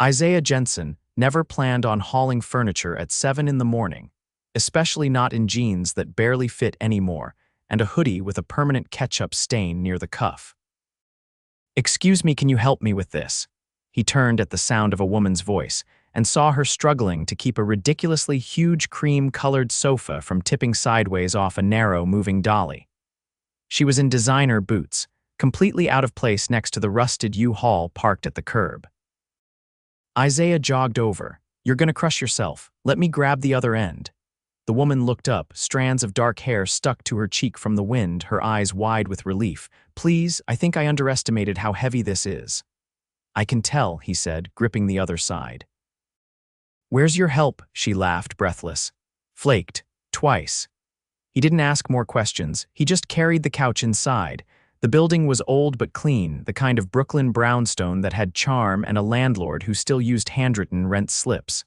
Isaiah Jensen never planned on hauling furniture at 7 in the morning, especially not in jeans that barely fit anymore and a hoodie with a permanent ketchup stain near the cuff. "Excuse me, can you help me with this?" He turned at the sound of a woman's voice and saw her struggling to keep a ridiculously huge cream-colored sofa from tipping sideways off a narrow, moving dolly. She was in designer boots, completely out of place next to the rusted U-Haul parked at the curb. Isaiah jogged over. "You're gonna crush yourself. Let me grab the other end." The woman looked up, strands of dark hair stuck to her cheek from the wind, her eyes wide with relief. "Please, I think I underestimated how heavy this is." "I can tell," he said, gripping the other side. "Where's your help?" she laughed, breathless. "Flaked. Twice." He didn't ask more questions. He just carried the couch inside. The building was old but clean, the kind of Brooklyn brownstone that had charm and a landlord who still used handwritten rent slips.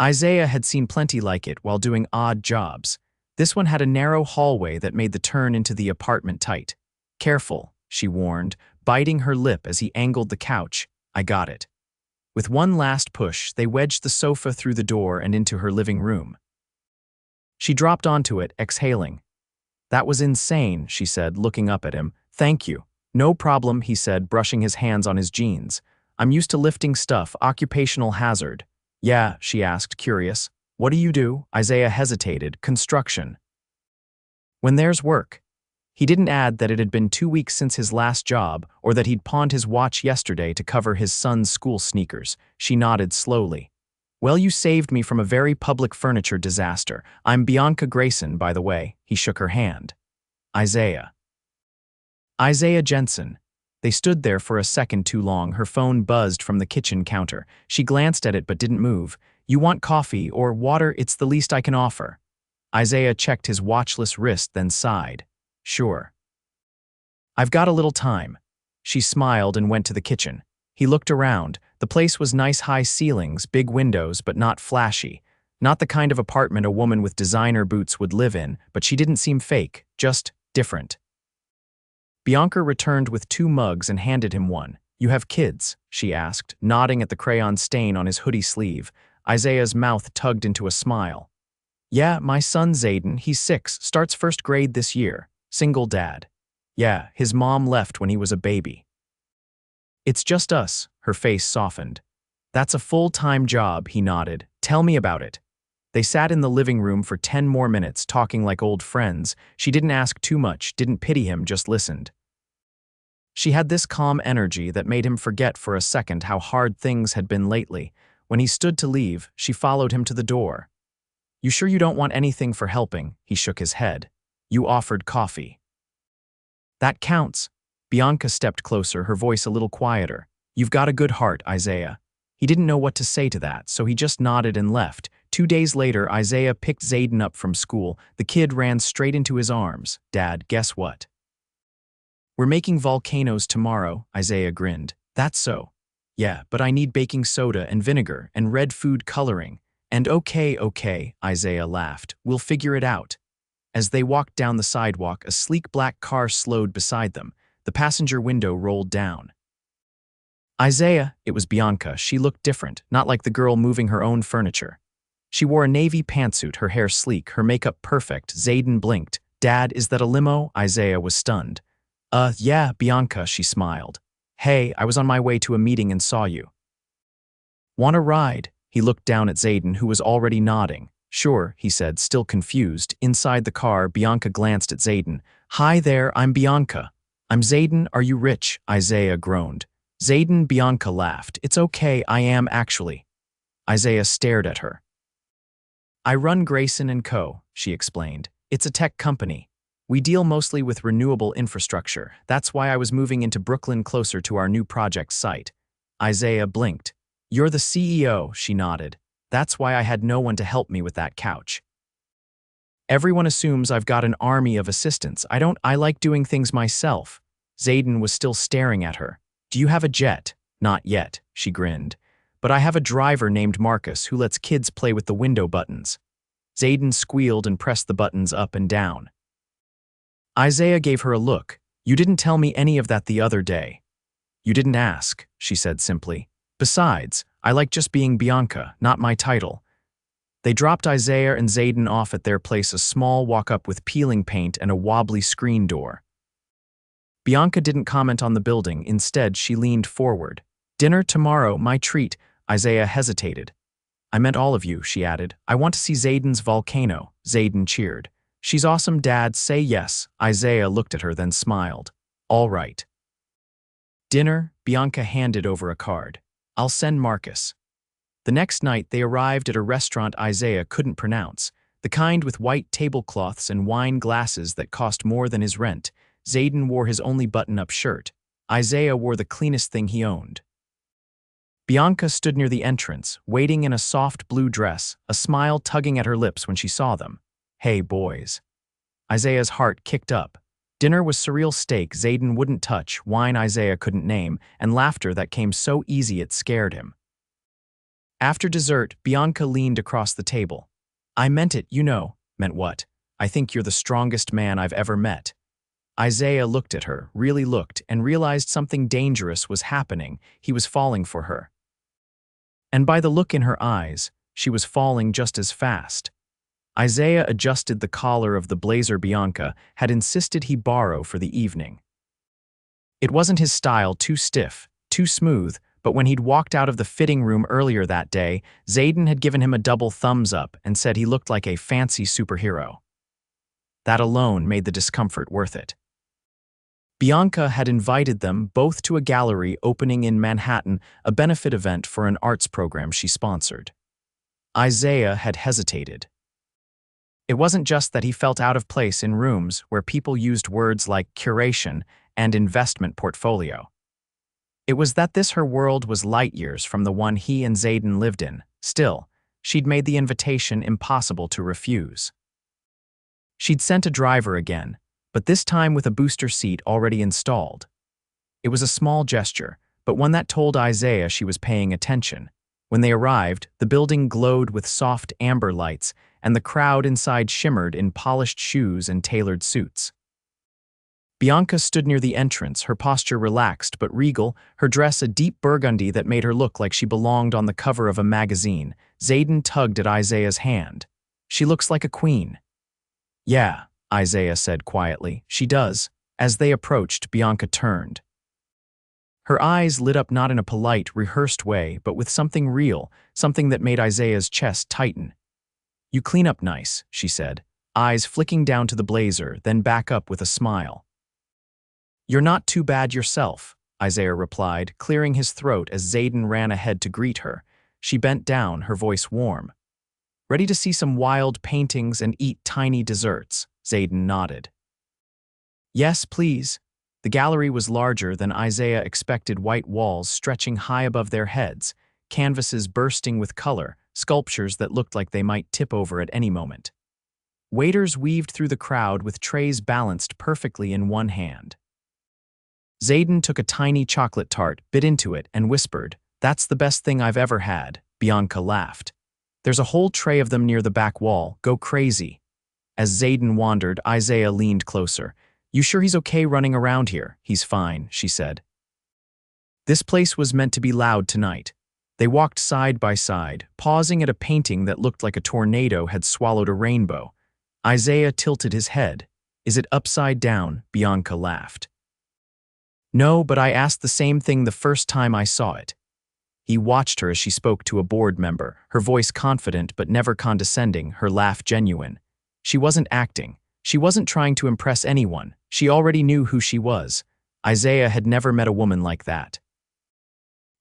Isaiah had seen plenty like it while doing odd jobs. This one had a narrow hallway that made the turn into the apartment tight. "Careful," she warned, biting her lip as he angled the couch. "I got it." With one last push, they wedged the sofa through the door and into her living room. She dropped onto it, exhaling. "That was insane," she said, looking up at him. "Thank you." "No problem," he said, brushing his hands on his jeans. "I'm used to lifting stuff, occupational hazard." "Yeah," she asked, curious. "What do you do?" Isaiah hesitated. "Construction." "When there's work." He didn't add that it had been 2 weeks since his last job, or that he'd pawned his watch yesterday to cover his son's school sneakers. She nodded slowly. "Well, you saved me from a very public furniture disaster. I'm Bianca Grayson, by the way." He shook her hand. "Isaiah." "Isaiah Jensen." They stood there for a second too long. Her phone buzzed from the kitchen counter. She glanced at it but didn't move. "You want coffee or water? It's the least I can offer." Isaiah checked his watchless wrist, then sighed. "Sure. I've got a little time." She smiled and went to the kitchen. He looked around. The place was nice, high ceilings, big windows, but not flashy. Not the kind of apartment a woman with designer boots would live in, but she didn't seem fake, just different. Bianca returned with 2 mugs and handed him one. "You have kids?" she asked, nodding at the crayon stain on his hoodie sleeve. Isaiah's mouth tugged into a smile. "Yeah, my son Zayden, he's 6, starts 1st grade this year. Single dad." "Yeah, his mom left when he was a baby." "It's just us," her face softened. "That's a full-time job," he nodded. "Tell me about it." They sat in the living room for 10 more minutes, talking like old friends. She didn't ask too much, didn't pity him, just listened. She had this calm energy that made him forget for a second how hard things had been lately. When he stood to leave, she followed him to the door. "You sure you don't want anything for helping?" He shook his head. "You offered coffee." "That counts." Bianca stepped closer, her voice a little quieter. "You've got a good heart, Isaiah." He didn't know what to say to that, so he just nodded and left. 2 days later, Isaiah picked Zayden up from school. The kid ran straight into his arms. "Dad, guess what?" "We're making volcanoes tomorrow," Isaiah grinned. "That's so." "Yeah, but I need baking soda and vinegar and red food coloring." "And okay, Isaiah laughed. "We'll figure it out." As they walked down the sidewalk, a sleek black car slowed beside them. The passenger window rolled down. "Isaiah," it was Bianca. She looked different, not like the girl moving her own furniture. She wore a navy pantsuit, her hair sleek, her makeup perfect. Zayden blinked. "Dad, is that a limo?" Isaiah was stunned. Yeah, Bianca," she smiled. "Hey, I was on my way to a meeting and saw you." "Want a ride?" He looked down at Zayden, who was already nodding. "Sure," he said, still confused. Inside the car, Bianca glanced at Zayden. "Hi there, I'm Bianca." "I'm Zayden, are you rich?" Isaiah groaned. Zayden, Bianca laughed. "It's okay, I am actually." Isaiah stared at her. "I run Grayson & Co., she explained. "It's a tech company. We deal mostly with renewable infrastructure. That's why I was moving into Brooklyn closer to our new project site." Isaiah blinked. "You're the CEO," she nodded. "That's why I had no one to help me with that couch. Everyone assumes I've got an army of assistants. I like doing things myself." Zayden was still staring at her. "Do you have a jet?" "Not yet," she grinned. "But I have a driver named Marcus who lets kids play with the window buttons." Zayden squealed and pressed the buttons up and down. Isaiah gave her a look. "You didn't tell me any of that the other day." "You didn't ask," she said simply. Besides, I like just being Bianca, not my title. They dropped Isaiah and Zayden off at their place, a small walk-up with peeling paint and a wobbly screen door. Bianca didn't comment on the building. Instead, she leaned forward. "Dinner tomorrow, my treat." Isaiah hesitated. "I meant all of you," she added. "I want to see Zayden's volcano." Zayden cheered. "She's awesome, Dad. Say yes." Isaiah looked at her, then smiled. "All right." Dinner, Bianca handed over a card. "I'll send Marcus." The next night, they arrived at a restaurant Isaiah couldn't pronounce, the kind with white tablecloths and wine glasses that cost more than his rent. Zayden wore his only button-up shirt. Isaiah wore the cleanest thing he owned. Bianca stood near the entrance, waiting in a soft blue dress, a smile tugging at her lips when she saw them. "Hey, boys." Isaiah's heart kicked up. Dinner was surreal steak Zayden wouldn't touch, wine Isaiah couldn't name, and laughter that came so easy it scared him. After dessert, Bianca leaned across the table. "I meant it, you know." "Meant what?" "I think you're the strongest man I've ever met." Isaiah looked at her, really looked, and realized something dangerous was happening. He was falling for her. And by the look in her eyes, she was falling just as fast. Isaiah adjusted the collar of the blazer Bianca had insisted he borrow for the evening. It wasn't his style, too stiff, too smooth, but when he'd walked out of the fitting room earlier that day, Zayden had given him a double thumbs up and said he looked like a fancy superhero. That alone made the discomfort worth it. Bianca had invited them both to a gallery opening in Manhattan, a benefit event for an arts program she sponsored. Isaiah had hesitated. It wasn't just that he felt out of place in rooms where people used words like curation and investment portfolio. It was that her world was light years from the one he and Zayden lived in. Still, she'd made the invitation impossible to refuse. She'd sent a driver again, but this time with a booster seat already installed. It was a small gesture, but one that told Isaiah she was paying attention. When they arrived, the building glowed with soft amber lights, and the crowd inside shimmered in polished shoes and tailored suits. Bianca stood near the entrance, her posture relaxed but regal, her dress a deep burgundy that made her look like she belonged on the cover of a magazine. Zayden tugged at Isaiah's hand. "She looks like a queen." "Yeah," Isaiah said quietly. "She does." As they approached, Bianca turned. Her eyes lit up not in a polite, rehearsed way, but with something real, something that made Isaiah's chest tighten. "You clean up nice," she said, eyes flicking down to the blazer, then back up with a smile. "You're not too bad yourself," Isaiah replied, clearing his throat as Zayden ran ahead to greet her. She bent down, her voice warm. "Ready to see some wild paintings and eat tiny desserts?" Zayden nodded. "Yes, please." The gallery was larger than Isaiah expected, white walls stretching high above their heads, canvases bursting with color, sculptures that looked like they might tip over at any moment. Waiters weaved through the crowd with trays balanced perfectly in one hand. Zayden took a tiny chocolate tart, bit into it, and whispered, "That's the best thing I've ever had." Bianca laughed. "There's a whole tray of them near the back wall. Go crazy." As Zayden wandered, Isaiah leaned closer. "You sure he's okay running around here?" "He's fine," she said. This place was meant to be loud tonight. They walked side by side, pausing at a painting that looked like a tornado had swallowed a rainbow. Isaiah tilted his head. "Is it upside down?" Bianca laughed. "No, but I asked the same thing the first time I saw it." He watched her as she spoke to a board member, her voice confident but never condescending, her laugh genuine. She wasn't acting. She wasn't trying to impress anyone. She already knew who she was. Isaiah had never met a woman like that.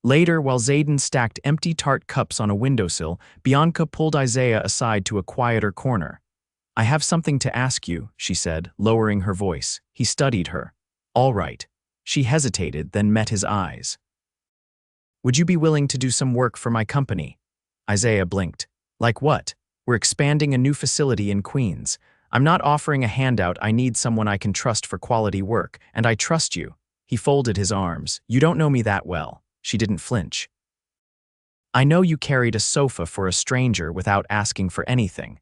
Later, while Zayden stacked empty tart cups on a windowsill, Bianca pulled Isaiah aside to a quieter corner. "I have something to ask you," she said, lowering her voice. He studied her. "All right." She hesitated, then met his eyes. "Would you be willing to do some work for my company?" Isaiah blinked. "Like what?" "We're expanding a new facility in Queens. I'm not offering a handout. I need someone I can trust for quality work, and I trust you." He folded his arms. "You don't know me that well." She didn't flinch. "I know you carried a sofa for a stranger without asking for anything.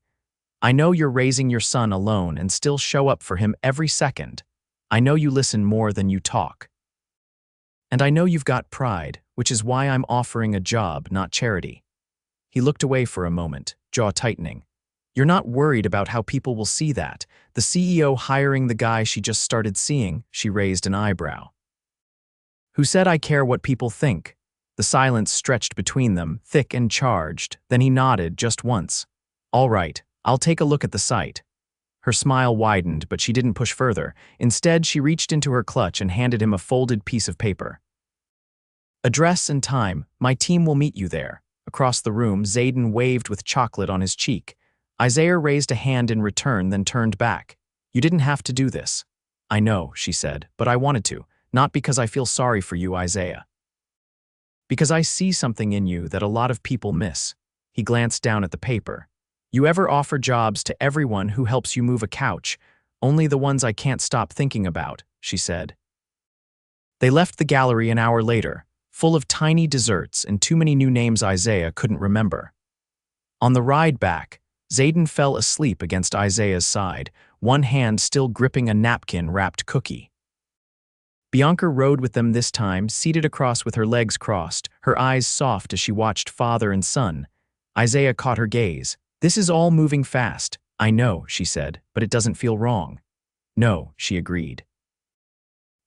I know you're raising your son alone and still show up for him every second. I know you listen more than you talk." And I know you've got pride, which is why I'm offering a job, not charity." He looked away for a moment, jaw tightening. "You're not worried about how people will see that. The CEO hiring the guy she just started seeing," she raised an eyebrow. "Who said I care what people think?" The silence stretched between them, thick and charged. Then he nodded just once. "All right, I'll take a look at the site." Her smile widened, but she didn't push further. Instead, she reached into her clutch and handed him a folded piece of paper. "Address and time. My team will meet you there." Across the room, Zayden waved with chocolate on his cheek. Isaiah raised a hand in return, then turned back. "You didn't have to do this." "I know," she said, "but I wanted to. Not because I feel sorry for you, Isaiah. Because I see something in you that a lot of people miss." He glanced down at the paper. "You ever offer jobs to everyone who helps you move a couch, only the ones I can't stop thinking about," she said. They left the gallery an hour later, full of tiny desserts and too many new names Isaiah couldn't remember. On the ride back, Zayden fell asleep against Isaiah's side, one hand still gripping a napkin-wrapped cookie. Bianca rode with them this time, seated across with her legs crossed, her eyes soft as she watched father and son. Isaiah caught her gaze. "This is all moving fast." "I know," she said, "but it doesn't feel wrong." "No," she agreed.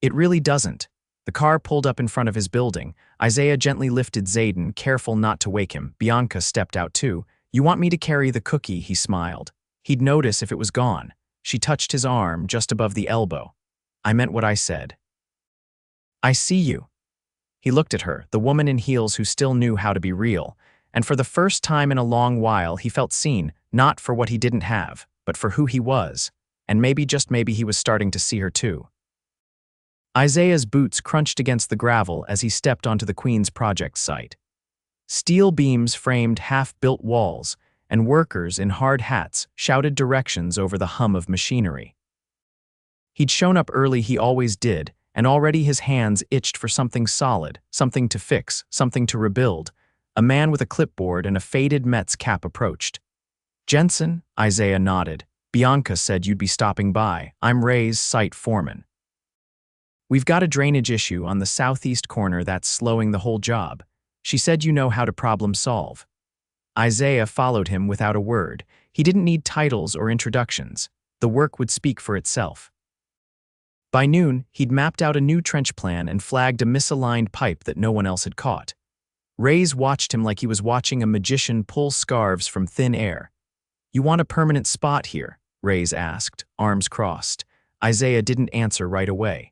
"It really doesn't." The car pulled up in front of his building. Isaiah gently lifted Zayden, careful not to wake him. Bianca stepped out too. "You want me to carry the cookie?" He smiled. He'd notice if it was gone. She touched his arm just above the elbow. "I meant what I said." "I see you." He looked at her, the woman in heels who still knew how to be real, and for the first time in a long while he felt seen, not for what he didn't have, but for who he was, and maybe, just maybe, he was starting to see her too. Isaiah's boots crunched against the gravel as he stepped onto the Queen's project site. Steel beams framed half-built walls, and workers in hard hats shouted directions over the hum of machinery. He'd shown up early, he always did, and already his hands itched for something solid, something to fix, something to rebuild. A man with a clipboard and a faded Mets cap approached. "Jensen?" Isaiah nodded. "Bianca said you'd be stopping by. I'm Ray's site foreman. We've got a drainage issue on the southeast corner that's slowing the whole job. She said you know how to problem solve." Isaiah followed him without a word. He didn't need titles or introductions. The work would speak for itself. By noon, he'd mapped out a new trench plan and flagged a misaligned pipe that no one else had caught. Rays watched him like he was watching a magician pull scarves from thin air. "You want a permanent spot here?" Rays asked, arms crossed. Isaiah didn't answer right away.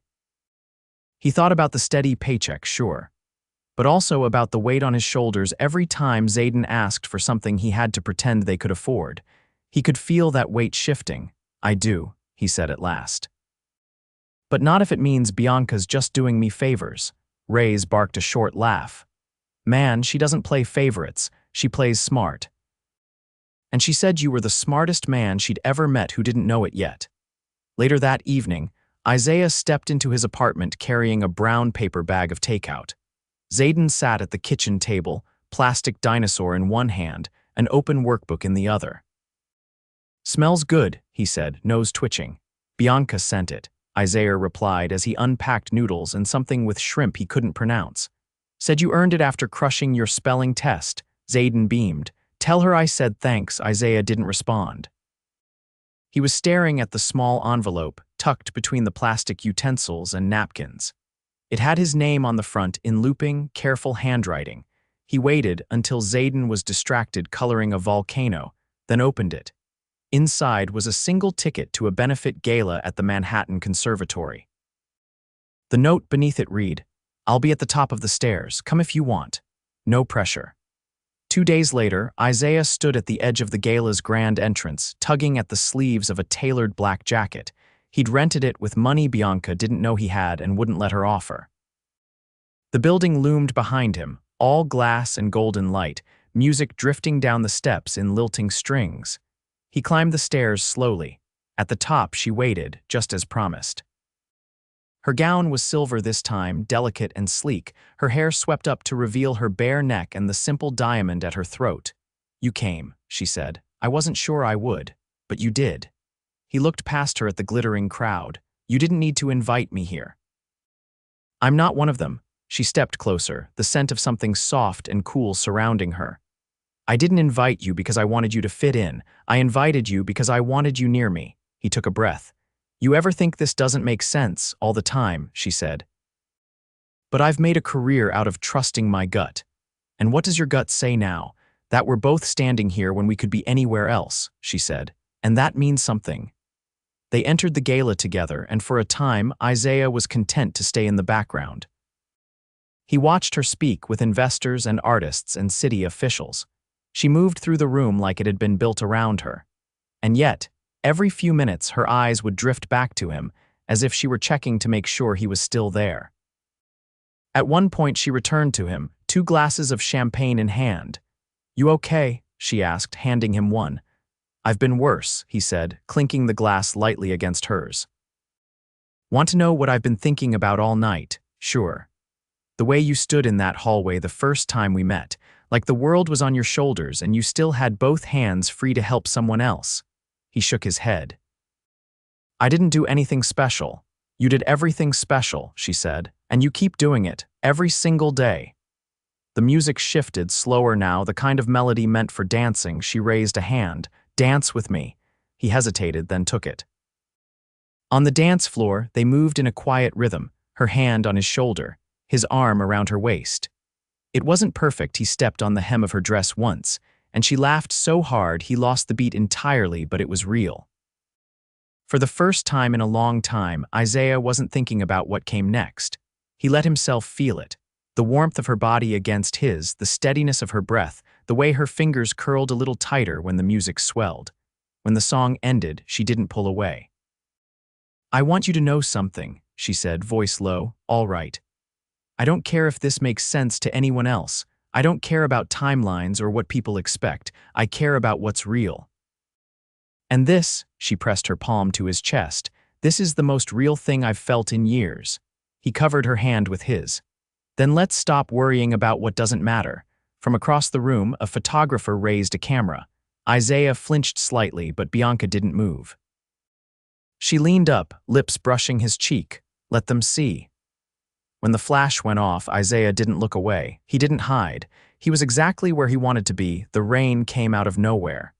He thought about the steady paycheck, sure, but also about the weight on his shoulders every time Zayden asked for something he had to pretend they could afford. He could feel that weight shifting. "I do," he said at last. "But not if it means Bianca's just doing me favors." Rays barked a short laugh. "Man, she doesn't play favorites, she plays smart. And she said you were the smartest man she'd ever met who didn't know it yet." Later that evening, Isaiah stepped into his apartment carrying a brown paper bag of takeout. Zayden sat at the kitchen table, plastic dinosaur in one hand, an open workbook in the other. "Smells good," he said, nose twitching. "Bianca sent it," Isaiah replied as he unpacked noodles and something with shrimp he couldn't pronounce. "Said you earned it after crushing your spelling test." Zayden beamed. "Tell her I said thanks." Isaiah didn't respond. He was staring at the small envelope tucked between the plastic utensils and napkins. It had his name on the front in looping, careful handwriting. He waited until Zayden was distracted coloring a volcano, then opened it. Inside was a single ticket to a benefit gala at the Manhattan Conservatory. The note beneath it read, "I'll be at the top of the stairs. Come if you want. No pressure." 2 days later, Isaiah stood at the edge of the gala's grand entrance, tugging at the sleeves of a tailored black jacket. He'd rented it with money Bianca didn't know he had and wouldn't let her offer. The building loomed behind him, all glass and golden light, music drifting down the steps in lilting strings. He climbed the stairs slowly. At the top, she waited, just as promised. Her gown was silver this time, delicate and sleek, her hair swept up to reveal her bare neck and the simple diamond at her throat. "You came," she said. "I wasn't sure I would, but you did." He looked past her at the glittering crowd. "You didn't need to invite me here." "I'm not one of them." She stepped closer, the scent of something soft and cool surrounding her. I didn't invite you because I wanted you to fit in. I invited you because I wanted you near me. He took a breath. You ever think this doesn't make sense all the time, she said. But I've made a career out of trusting my gut. And what does your gut say now? That we're both standing here when we could be anywhere else, she said. And that means something. They entered the gala together, and for a time, Isaiah was content to stay in the background. He watched her speak with investors and artists and city officials. She moved through the room like it had been built around her. And yet, every few minutes her eyes would drift back to him, as if she were checking to make sure he was still there. At one point she returned to him, 2 glasses of champagne in hand. You okay? She asked, handing him one. I've been worse, he said, clinking the glass lightly against hers. Want to know what I've been thinking about all night? Sure. The way you stood in that hallway the first time we met, like the world was on your shoulders and you still had both hands free to help someone else. He shook his head. I didn't do anything special. You did everything special, she said, and you keep doing it, every single day. The music shifted, slower now, the kind of melody meant for dancing. She raised a hand. Dance with me. He hesitated, then took it. On the dance floor, they moved in a quiet rhythm, her hand on his shoulder, his arm around her waist. It wasn't perfect. He stepped on the hem of her dress once, and she laughed so hard he lost the beat entirely, but it was real. For the first time in a long time, Isaiah wasn't thinking about what came next. He let himself feel it. The warmth of her body against his, the steadiness of her breath, the way her fingers curled a little tighter when the music swelled. When the song ended, she didn't pull away. I want you to know something, she said, voice low. All right. I don't care if this makes sense to anyone else. I don't care about timelines or what people expect. I care about what's real. And this, she pressed her palm to his chest, this is the most real thing I've felt in years. He covered her hand with his. Then let's stop worrying about what doesn't matter. From across the room, a photographer raised a camera. Isaiah flinched slightly, but Bianca didn't move. She leaned up, lips brushing his cheek. Let them see. When the flash went off, Isaiah didn't look away. He didn't hide. He was exactly where he wanted to be. The rain came out of nowhere.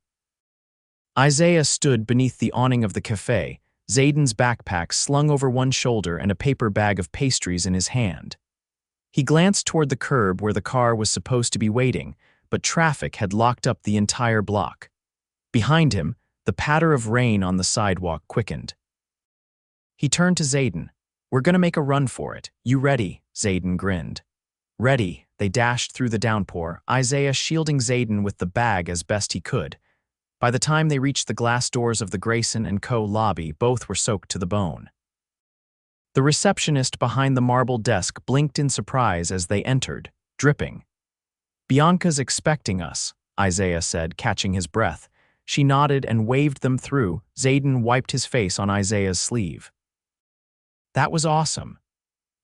Isaiah stood beneath the awning of the cafe, Zayden's backpack slung over one shoulder and a paper bag of pastries in his hand. He glanced toward the curb where the car was supposed to be waiting, but traffic had locked up the entire block. Behind him, the patter of rain on the sidewalk quickened. He turned to Zayden. We're gonna make a run for it. You ready? Zayden grinned. Ready. They dashed through the downpour, Isaiah shielding Zayden with the bag as best he could. By the time they reached the glass doors of the Grayson & Co. lobby, both were soaked to the bone. The receptionist behind the marble desk blinked in surprise as they entered, dripping. Bianca's expecting us, Isaiah said, catching his breath. She nodded and waved them through. Zayden wiped his face on Isaiah's sleeve. That was awesome.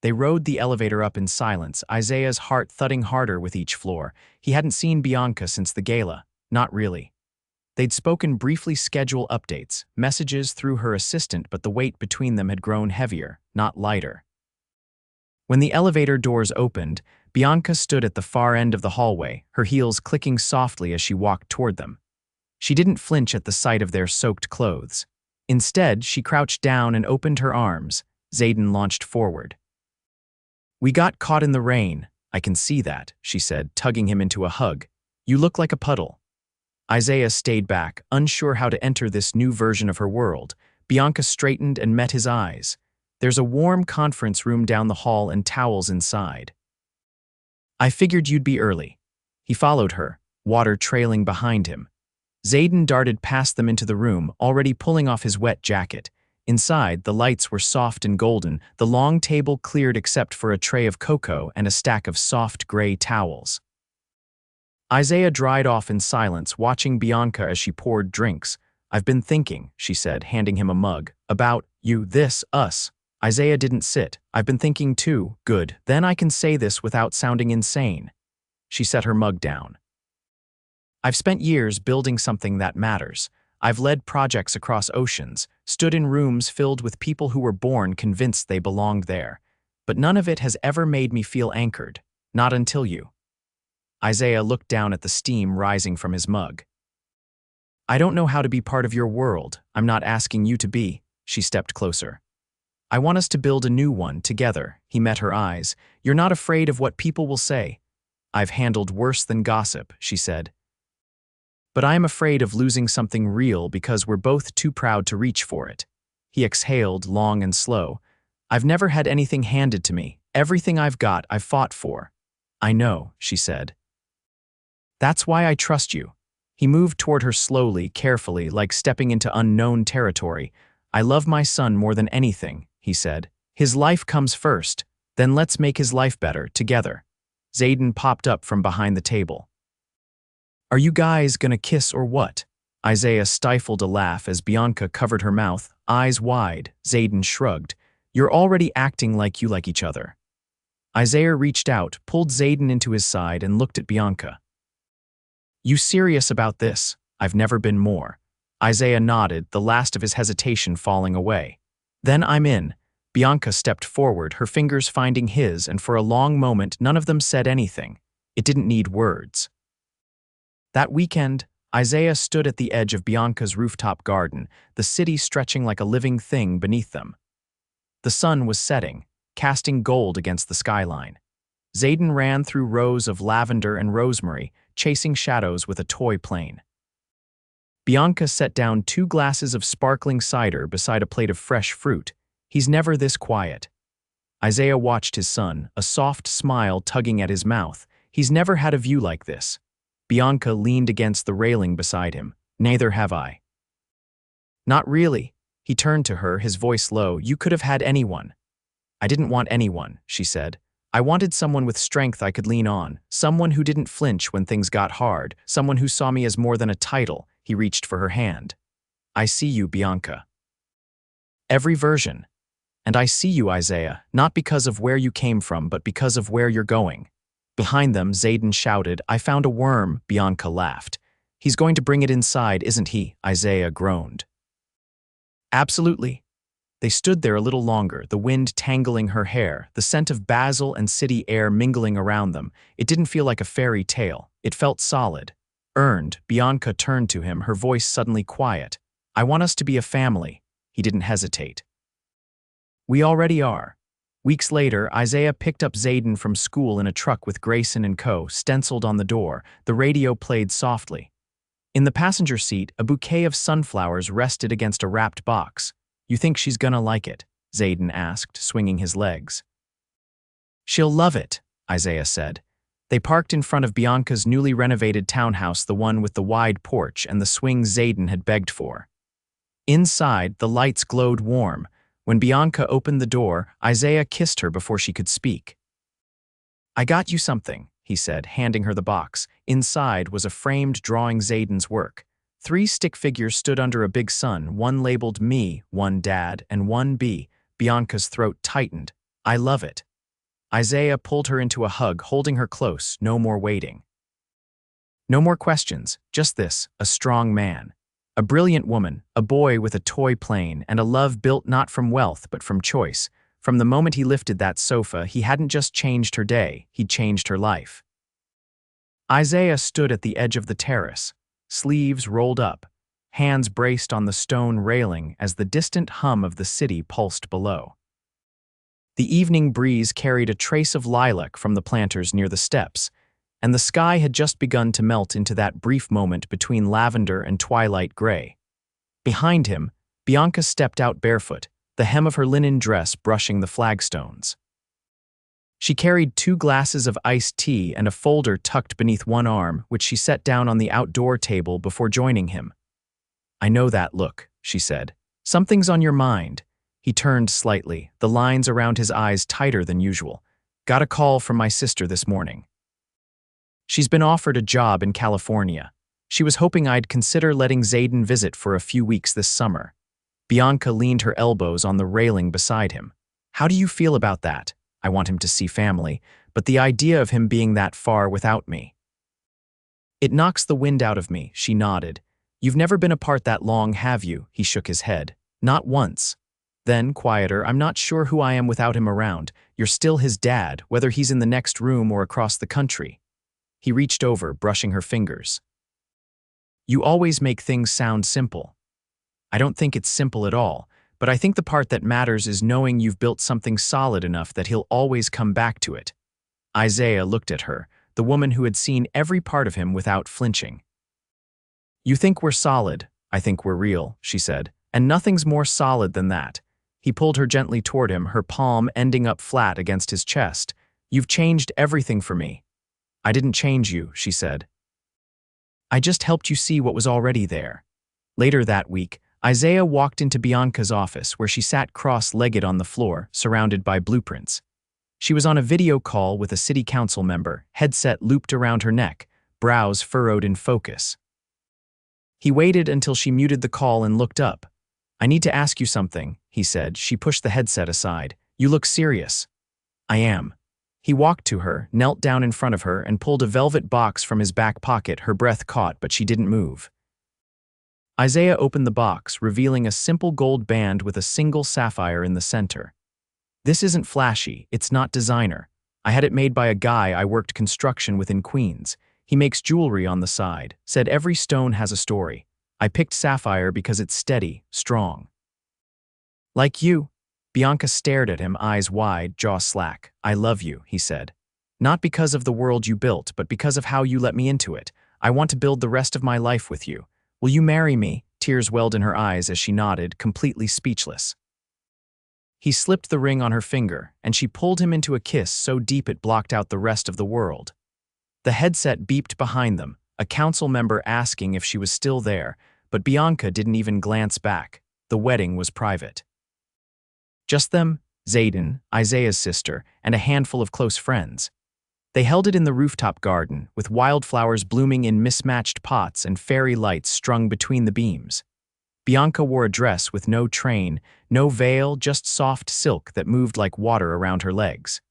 They rode the elevator up in silence, Isaiah's heart thudding harder with each floor. He hadn't seen Bianca since the gala. Not really. They'd spoken briefly schedule updates, messages through her assistant, but the weight between them had grown heavier, not lighter. When the elevator doors opened, Bianca stood at the far end of the hallway, her heels clicking softly as she walked toward them. She didn't flinch at the sight of their soaked clothes. Instead, she crouched down and opened her arms. Zayden launched forward. We got caught in the rain. I can see that, she said, tugging him into a hug. You look like a puddle. Isaiah stayed back, unsure how to enter this new version of her world. Bianca straightened and met his eyes. There's a warm conference room down the hall and towels inside. I figured you'd be early. He followed her, water trailing behind him. Zayden darted past them into the room, already pulling off his wet jacket. Inside, the lights were soft and golden, the long table cleared except for a tray of cocoa and a stack of soft gray towels. Isaiah dried off in silence, watching Bianca as she poured drinks. I've been thinking, she said, handing him a mug, about you, this, us. Isaiah didn't sit. I've been thinking too. Good. Then I can say this without sounding insane. She set her mug down. I've spent years building something that matters. I've led projects across oceans, stood in rooms filled with people who were born convinced they belonged there. but none of it has ever made me feel anchored. Not until you. Isaiah looked down at the steam rising from his mug. I don't know how to be part of your world. I'm not asking you to be. She stepped closer. I want us to build a new one together. He met her eyes. You're not afraid of what people will say. I've handled worse than gossip, she said. But I am afraid of losing something real because we're both too proud to reach for it. He exhaled, long and slow. I've never had anything handed to me. Everything I've got, I've fought for. I know, she said. That's why I trust you. He moved toward her slowly, carefully, like stepping into unknown territory. I love my son more than anything, he said. His life comes first, then let's make his life better, together. Zayden popped up from behind the table. Are you guys gonna kiss or what? Isaiah stifled a laugh as Bianca covered her mouth, eyes wide. Zayden shrugged. You're already acting like you like each other. Isaiah reached out, pulled Zayden into his side, and looked at Bianca. You serious about this? I've never been more. Isaiah nodded, the last of his hesitation falling away. Then I'm in. Bianca stepped forward, her fingers finding his, and for a long moment none of them said anything. It didn't need words. That weekend, Isaiah stood at the edge of Bianca's rooftop garden, the city stretching like a living thing beneath them. The sun was setting, casting gold against the skyline. Zayden ran through rows of lavender and rosemary, chasing shadows with a toy plane. Bianca set down 2 glasses of sparkling cider beside a plate of fresh fruit. He's never this quiet. Isaiah watched his son, a soft smile tugging at his mouth. He's never had a view like this. Bianca leaned against the railing beside him. Neither have I. Not really. He turned to her, his voice low. You could have had anyone. I didn't want anyone, she said. I wanted someone with strength I could lean on, someone who didn't flinch when things got hard, someone who saw me as more than a title. He reached for her hand. I see you, Bianca. Every version. And I see you, Isaiah, not because of where you came from, but because of where you're going. Behind them, Zayden shouted, I found a worm, Bianca laughed. He's going to bring it inside, isn't he? Isaiah groaned. Absolutely. They stood there a little longer, the wind tangling her hair, the scent of basil and city air mingling around them. It didn't feel like a fairy tale. It felt solid. Earned, Bianca turned to him, her voice suddenly quiet. I want us to be a family. He didn't hesitate. We already are. Weeks later, Isaiah picked up Zayden from school in a truck with Grayson and Co. stenciled on the door. The radio played softly. In the passenger seat, a bouquet of sunflowers rested against a wrapped box. You think she's gonna like it? Zayden asked, swinging his legs. She'll love it, Isaiah said. They parked in front of Bianca's newly renovated townhouse, the one with the wide porch and the swing Zayden had begged for. Inside, the lights glowed warm. When Bianca opened the door, Isaiah kissed her before she could speak. I got you something, he said, handing her the box. Inside was a framed drawing Zayden's work. 3 stick figures stood under a big sun, one labeled me, one dad, and one B. Bianca's throat tightened. I love it. Isaiah pulled her into a hug, holding her close. No more waiting. No more questions, just this, a strong man. A brilliant woman, a boy with a toy plane, and a love built not from wealth but from choice. From the moment he lifted that sofa, he hadn't just changed her day, he'd changed her life. Isaiah stood at the edge of the terrace, sleeves rolled up, hands braced on the stone railing as the distant hum of the city pulsed below. The evening breeze carried a trace of lilac from the planters near the steps, and the sky had just begun to melt into that brief moment between lavender and twilight gray. Behind him, Bianca stepped out barefoot, the hem of her linen dress brushing the flagstones. She carried 2 glasses of iced tea and a folder tucked beneath one arm, which she set down on the outdoor table before joining him. I know that look, she said. Something's on your mind. He turned slightly, the lines around his eyes tighter than usual. Got a call from my sister this morning. She's been offered a job in California. She was hoping I'd consider letting Zayden visit for a few weeks this summer. Bianca leaned her elbows on the railing beside him. How do you feel about that? I want him to see family, but the idea of him being that far without me. It knocks the wind out of me, she nodded. You've never been apart that long, have you? He shook his head. Not once. Then, quieter, I'm not sure who I am without him around. You're still his dad, whether he's in the next room or across the country. He reached over, brushing her fingers. You always make things sound simple. I don't think it's simple at all, but I think the part that matters is knowing you've built something solid enough that he'll always come back to it. Isaiah looked at her, the woman who had seen every part of him without flinching. You think we're solid, I think we're real, she said, and nothing's more solid than that. He pulled her gently toward him, her palm ending up flat against his chest. You've changed everything for me. I didn't change you, she said. I just helped you see what was already there. Later that week, Isaiah walked into Bianca's office where she sat cross-legged on the floor, surrounded by blueprints. She was on a video call with a city council member, headset looped around her neck, brows furrowed in focus. He waited until she muted the call and looked up. I need to ask you something, he said. She pushed the headset aside. You look serious. I am. He walked to her, knelt down in front of her, and pulled a velvet box from his back pocket. Her breath caught, but she didn't move. Isaiah opened the box, revealing a simple gold band with a single sapphire in the center. This isn't flashy, it's not designer. I had it made by a guy I worked construction with in Queens. He makes jewelry on the side, said every stone has a story. I picked sapphire because it's steady, strong. Like you. Bianca stared at him, eyes wide, jaw slack. I love you, he said. Not because of the world you built, but because of how you let me into it. I want to build the rest of my life with you. Will you marry me? Tears welled in her eyes as she nodded, completely speechless. He slipped the ring on her finger, and she pulled him into a kiss so deep it blocked out the rest of the world. The headset beeped behind them, a council member asking if she was still there, but Bianca didn't even glance back. The wedding was private. Just them, Zayden, Isaiah's sister, and a handful of close friends. They held it in the rooftop garden, with wildflowers blooming in mismatched pots and fairy lights strung between the beams. Bianca wore a dress with no train, no veil, just soft silk that moved like water around her legs.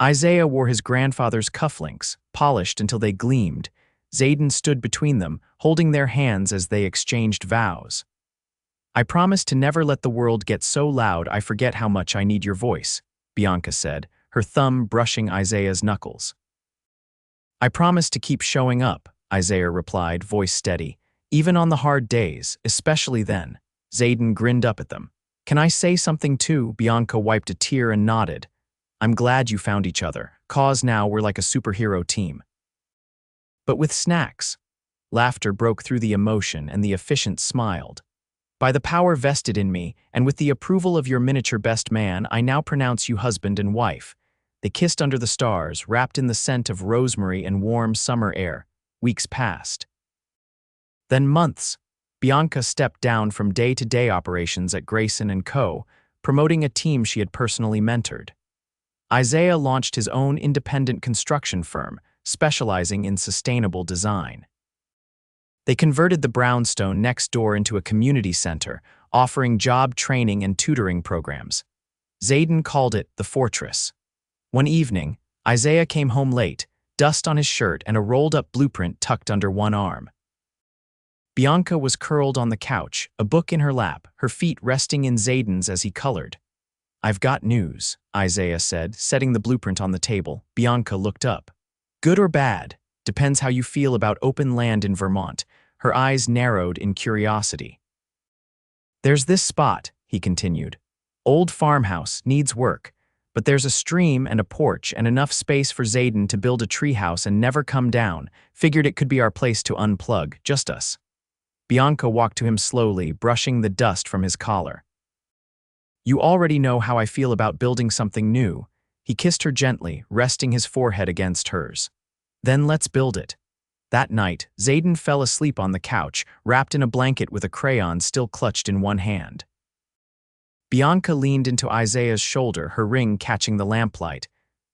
Isaiah wore his grandfather's cufflinks, polished until they gleamed. Zayden stood between them, holding their hands as they exchanged vows. I promise to never let the world get so loud I forget how much I need your voice, Bianca said, her thumb brushing Isaiah's knuckles. I promise to keep showing up, Isaiah replied, voice steady. Even on the hard days, especially then. Zayden grinned up at them. Can I say something too? Bianca wiped a tear and nodded. I'm glad you found each other, 'cause now we're like a superhero team. But with snacks. Laughter broke through the emotion and the efficient smiled. By the power vested in me, and with the approval of your miniature best man, I now pronounce you husband and wife. They kissed under the stars, wrapped in the scent of rosemary and warm summer air. Weeks passed. Then months. Bianca stepped down from day-to-day operations at Grayson & Co., promoting a team she had personally mentored. Isaiah launched his own independent construction firm, specializing in sustainable design. They converted the brownstone next door into a community center, offering job training and tutoring programs. Zayden called it the Fortress. One evening, Isaiah came home late, dust on his shirt and a rolled-up blueprint tucked under one arm. Bianca was curled on the couch, a book in her lap, her feet resting in Zayden's as he colored. I've got news, Isaiah said, setting the blueprint on the table. Bianca looked up. Good or bad, depends how you feel about open land in Vermont. Her eyes narrowed in curiosity. There's this spot, he continued. Old farmhouse, needs work, but there's a stream and a porch and enough space for Zayden to build a treehouse and never come down. Figured it could be our place to unplug, just us. Bianca walked to him slowly, brushing the dust from his collar. You already know how I feel about building something new. He kissed her gently, resting his forehead against hers. Then let's build it. That night, Zayden fell asleep on the couch, wrapped in a blanket with a crayon still clutched in one hand. Bianca leaned into Isaiah's shoulder, her ring catching the lamplight.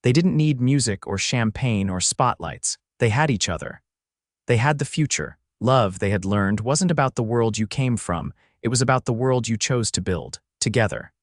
They didn't need music or champagne or spotlights. They had each other. They had the future. Love, they had learned, wasn't about the world you came from. It was about the world you chose to build, together.